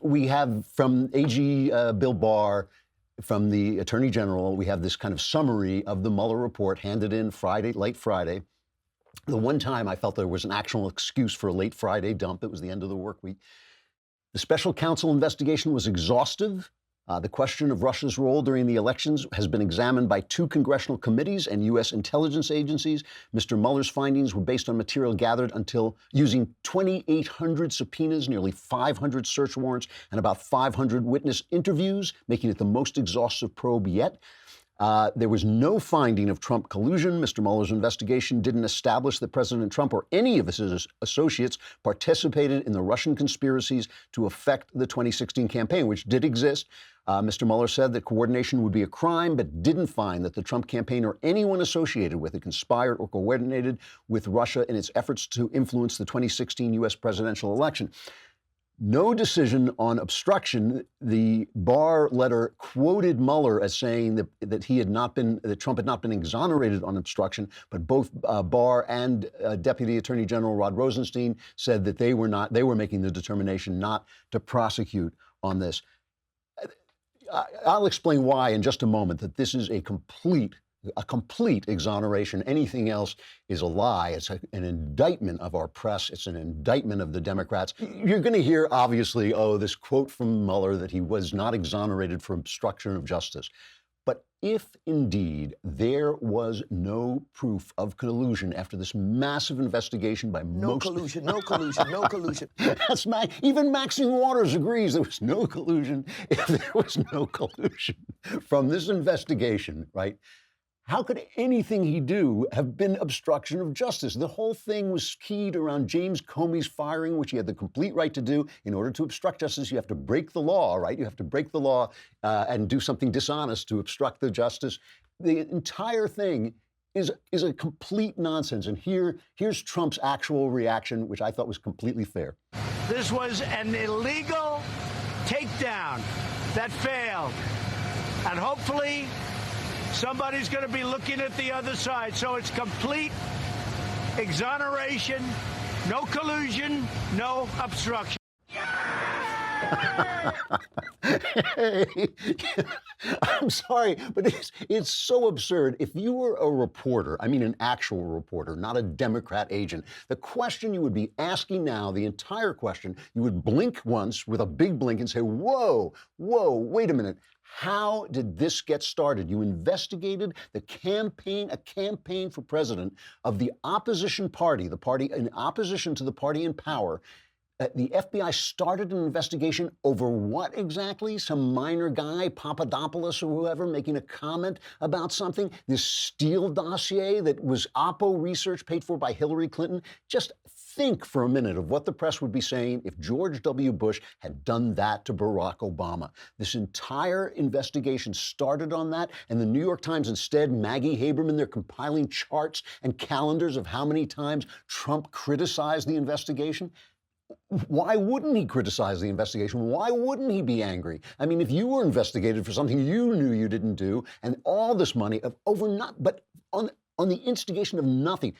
We have from AG Bill Barr, from the Attorney General, we have this kind of summary of the Mueller report handed in Friday, late Friday. The one time I felt there was an actual excuse for a late Friday dump, it was the end of the work week. The special counsel investigation was exhaustive. The question of Russia's role during the elections has been examined by 2 congressional committees and U.S. intelligence agencies. Mr. Mueller's findings were based on material gathered until using 2,800 subpoenas, nearly 500 search warrants, and about 500 witness interviews, making it the most exhaustive probe yet. There was no finding of Trump collusion. Mr. Mueller's investigation didn't establish that President Trump or any of his associates participated in the Russian conspiracies to affect the 2016 campaign, which did exist. Mr. Mueller said that coordination would be a crime, but didn't find that the Trump campaign or anyone associated with it conspired or coordinated with Russia in its efforts to influence the 2016 U.S. presidential election. No decision on obstruction. The Barr letter quoted Mueller as saying that Trump had not been exonerated on obstruction, but both Barr and Deputy Attorney General Rod Rosenstein said that they were making the determination not to prosecute on this. I'll explain why in just a moment, that this is a complete exoneration. Anything else is a lie. It's an indictment of our press. It's an indictment of the Democrats. You're going to hear, obviously, this quote from Mueller that he was not exonerated for obstruction of justice. But if indeed there was no proof of collusion after this massive investigation by No collusion, no collusion, no collusion. Even Maxine Waters agrees there was no collusion. If there was no collusion from this investigation, right? How could anything he do have been obstruction of justice? The whole thing was keyed around James Comey's firing, which he had the complete right to do. In order to obstruct justice, you have to break the law, right? You have to break the law and do something dishonest to obstruct the justice. The entire thing is a complete nonsense. And here's Trump's actual reaction, which I thought was completely fair. This was an illegal takedown that failed. And hopefully, somebody's going to be looking at the other side. So it's complete exoneration, no collusion, no obstruction. I'm sorry, but it's so absurd. If you were a reporter, I mean an actual reporter, not a Democrat agent, the question you would be asking now, the entire question, you would blink once with a big blink and say, whoa, wait a minute. How did this get started? You investigated a campaign for president of the opposition party, the party in opposition to the party in power. The FBI started an investigation over what exactly? Some minor guy, Papadopoulos or whoever, making a comment about something? This Steele dossier that was Oppo research paid for by Hillary Clinton? Just think for a minute of what the press would be saying if George W. Bush had done that to Barack Obama. This entire investigation started on that, and the New York Times instead, Maggie Haberman, they're compiling charts and calendars of how many times Trump criticized the investigation. Why wouldn't he criticize the investigation? Why wouldn't he be angry? I mean, if you were investigated for something you knew you didn't do, and all this money but on the instigation of nothing,